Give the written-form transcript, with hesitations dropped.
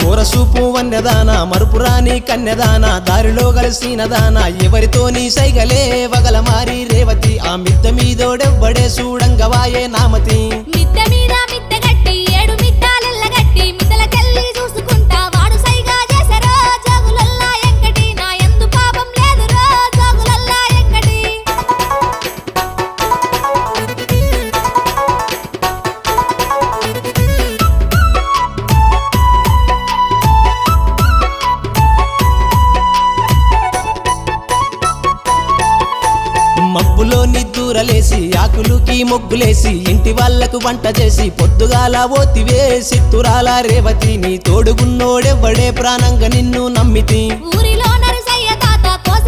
ఊరసూపు వన్యదాన మరుపురాని కన్యదాన దారిలో కలిసినదాన ఎవరితోని సైగలే వగల మారి రేవతి ఆ మిద్ద మీదోడెవ్వడే చూడంగవాయే నామతి మిద్దె మీద మిద్దె గట్టి 7 మిద్దాలెల్ల గట్టి మిద్దలకెళ్ళి చూసుకుంటా వాడు సైగా చేసరో జోగులల్లా ఎంకటి నా యందు పాపం లేదురో జోగులల్లా ఎంకటి మబ్బులో నిద్దూరలేసి ఆకులుకి మొగ్గులేసి ఇంటి వాళ్లకు వంట చేసి పొద్దుగాల ఓతివే సిత్తురాల రేవతి నీ తోడుగున్నోడెవ్వడే ప్రాణంగా నిన్ను నమ్మితి ఊరిలో నరసయ్య తాత కోస